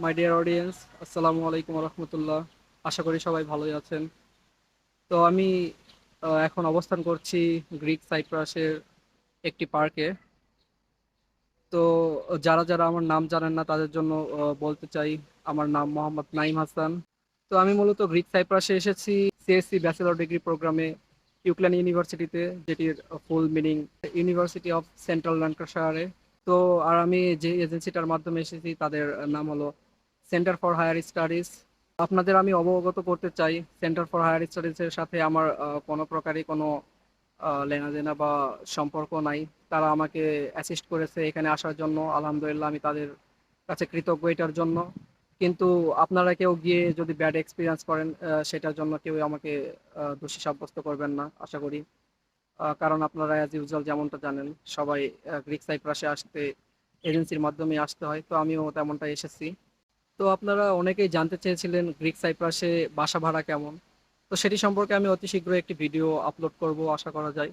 My dear audience, আসসালামু আলাইকুম রহমতুল্লাহ। আশা করি সবাই ভালোই আছেন। তো আমি এখন অবস্থান করছি গ্রিক সাইপ্রাসের একটি পার্কে। তো যারা যারা আমার নাম জানেন না তাদের জন্য বলতে চাই, আমার নাম মোহাম্মদ নাইম হাসান। তো আমি মূলত গ্রিক সাইপ্রাসে এসেছি সিএসসি ব্যাচেলর ডিগ্রি প্রোগ্রামে ইউক্লেন ইউনিভার্সিটিতে, যেটির full meaning university of central ল্যাঙ্কাশায়ারে। তো আর আমি যে এজেন্সিটার মাধ্যমে এসেছি তাদের নাম হলো সেন্টার ফর হায়ার স্টাডিজ। আপনাদের আমি অবগত করতে চাই, সেন্টার ফর হায়ার স্টাডিজের সাথে আমার কোনো প্রকারই কোনো লেনাদেনা বা সম্পর্ক নাই। তারা আমাকে অ্যাসিস্ট করেছে এখানে আসার জন্য, আলহামদুলিল্লাহ আমি তাদের কাছে কৃতজ্ঞ এটার জন্য। কিন্তু আপনারা কেউ গিয়ে যদি ব্যাড এক্সপিরিয়েন্স করেন, সেটার জন্য কেউ আমাকে দোষী সাব্যস্ত করবেন না আশা করি। কারণ আপনারা অ্যাজ ইউজুয়াল যেমনটা জানেন, সবাই গ্রিক সাইপ্রাসে আসতে এজেন্সির মাধ্যমে আসতে হয়, তো আমিও তেমনটাই এসেছি। তো আপনারা অনেকেই জানতে চেয়েছিলেন গ্রিক সাইপ্রাসে বাসা ভাড়া কেমন। তো সেটি সম্পর্কে আমি অতি শীঘ্রই একটি ভিডিও আপলোড করব আশা করা যায়।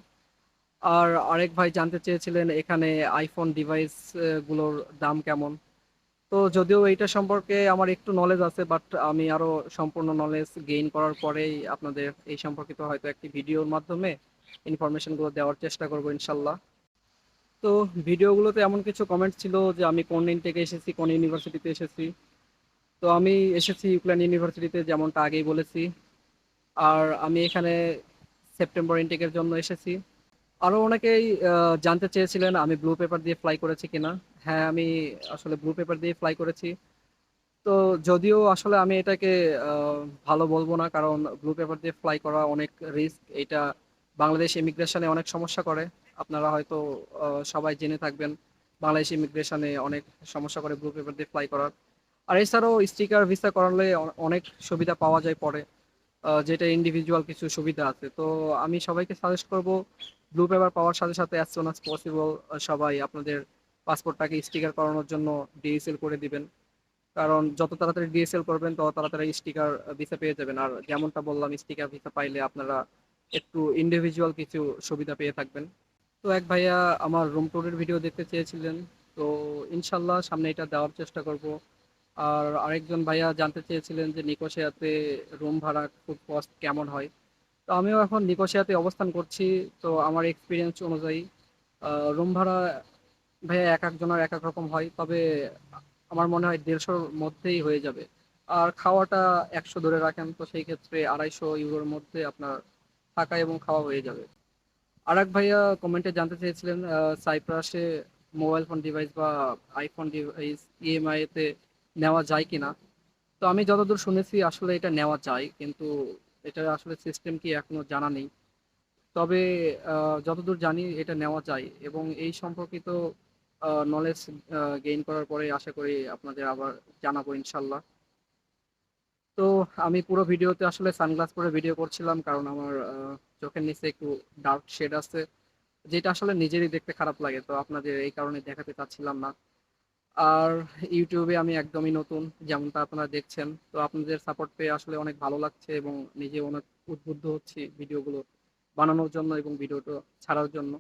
আর আরেক ভাই জানতে চেয়েছিলেন এখানে আইফোন ডিভাইস গুলোর দাম কেমন। তো যদিও এইটা সম্পর্কে আমার একটু নলেজ আছে, বাট আমি আরো সম্পূর্ণ নলেজ গেইন করার পরেই আপনাদের এই সম্পর্কিত হয়তো একটি ভিডিওর মাধ্যমে ইনফরমেশন গুলো দেওয়ার চেষ্টা করবো ইনশাল্লাহ। তো ভিডিওগুলোতে এমন কিছু কমেন্ট ছিল যে আমি কোন থেকে এসেছি, কোন ইউনিভার্সিটিতে এসেছি। তো আমি এসেছি ইউক্লেন ইউনিভার্সিটিতে, যেমনটা আগেই বলেছি। আর আমি এখানে সেপ্টেম্বর ইনটেকের জন্য এসেছি। আরো অনেকেই জানতে চেয়েছিলেন আমি ব্লু পেপার দিয়ে ফ্লাই করেছি কিনা। হ্যাঁ, আমি আসলে ব্লু পেপার দিয়ে ফ্লাই করেছি। তো যদিও আসলে আমি এটাকে আহ, ভালো বলবো না, কারণ ব্লু পেপার দিয়ে ফ্লাই করা অনেক রিস্ক। এটা বাংলাদেশ ইমিগ্রেশনে অনেক সমস্যা করে। আপনারা হয়তো সবাই জেনে থাকবেন, বাংলাদেশ ইমিগ্রেশনে অনেক সমস্যা করে ব্লু পেপার দিয়ে ফ্লাই করার। আর এছাড়াও স্টিকার ভিসা করালে অনেক সুবিধা পাওয়া যায় পরে, যেটা ইন্ডিভিজুয়াল কিছু সুবিধা আছে। তো আমি সবাইকে সাজেস্ট করব ব্লু পেপার পাওয়ার সাথে সাথে অ্যাজ সুন অ্যাজ পসিবল সবাই আপনাদের পাসপোর্টটাকে স্টিকার করানোর জন্য ডিএসএল করে দিবেন। কারণ যত তাড়াতাড়ি ডিএসএল করবেন তত তাড়াতাড়ি স্টিকার ভিসা পেয়ে যাবেন। আর যেমনটা বললাম, স্টিকার ভিসা পাইলে আপনারা একটু ইন্ডিভিজুয়াল কিছু সুবিধা পেয়ে থাকবেন। তো এক ভাইয়া আমার রুম ট্যুরের ভিডিও দেখতে চেয়েছিলেন, তো ইনশাল্লাহ সামনে এটা দেওয়ার চেষ্টা করব। আর আরেকজন ভাইয়া জানতে চেয়েছিলেন যে নিকোসিয়াতে রুম ভাড়া খুব কস্ট কেমন হয়। তো আমিও এখন নিকোসিয়াতে অবস্থান করছি। তো আমার এক্সপিরিয়েন্স অনুযায়ী রুম ভাড়া ভাইয়া এক একজনের এক এক রকম হয়, তবে আমার মনে হয় 150-র মধ্যেই হয়ে যাবে। আর খাওয়াটা 100 ধরে রাখেন, তো সেই ক্ষেত্রে 250 ইউরোর মধ্যে আপনার থাকা এবং খাওয়া হয়ে যাবে। আর এক ভাইয়া কমেন্টে জানতে চেয়েছিলেন সাইপ্রাসে মোবাইল ফোন ডিভাইস বা আইফোন ডিভাইস ইএমআই তে নেওয়া যায় কিনা। তো আমি যতদূর শুনেছি আসলে এটা নেওয়া যায়, কিন্তু এটা আসলে সিস্টেম কি এখনো জানা নেই। তবে যতদূর জানি এটা নেওয়া যায়, এবং এই সম্পর্কিত নলেজ গেইন করার পরে আশা করি আপনাদের আবার জানাবো ইনশাল্লাহ। তো আমি পুরো ভিডিওতে আসলে সানগ্লাস পরে ভিডিও করছিলাম, কারণ আমার চোখের নিচে একটু ডার্ক শেড আছে, যেটা আসলে নিজেরই দেখতে খারাপ লাগে, তো আপনাদের এই কারণে দেখাতে চাচ্ছিলাম না। আর ইউটিউবে আমি একদমই নতুন, যেমনটা আপনারা দেখছেন। তো আপনাদের সাপোর্ট পেয়ে আসলে অনেক ভালো লাগছে, এবং নিজে অনেক উদ্বুদ্ধ হচ্ছি ভিডিওগুলো বানানোর জন্য এবং ভিডিওটা ছাড়ার জন্য।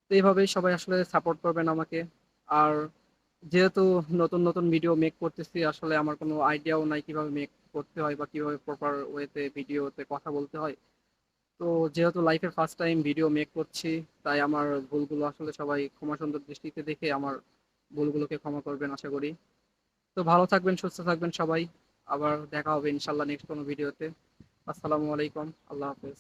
তো এইভাবেই সবাই আসলে সাপোর্ট করবেন আমাকে। আর যেহেতু নতুন নতুন ভিডিও মেক করতেছি, আসলে আমার কোনো আইডিয়াও নাই কিভাবে মেক করতে হয় বা কিভাবে প্রপার ওয়েতে ভিডিওতে কথা বলতে হয়। তো যেহেতু লাইফের ফার্স্ট টাইম ভিডিও মেক করছি, তাই আমার ভুলগুলো আসলে সবাই ক্ষমা সুন্দর দৃষ্টিতে দেখে আমার ভুলগুলোকে ক্ষমা করবেন আশা করি। তো ভালো থাকবেন, সুস্থ থাকবেন সবাই। আবার দেখা হবে ইনশাল্লাহ নেক্সট কোনো ভিডিওতে। আসসালামু আলাইকুম, আল্লাহ হাফেজ।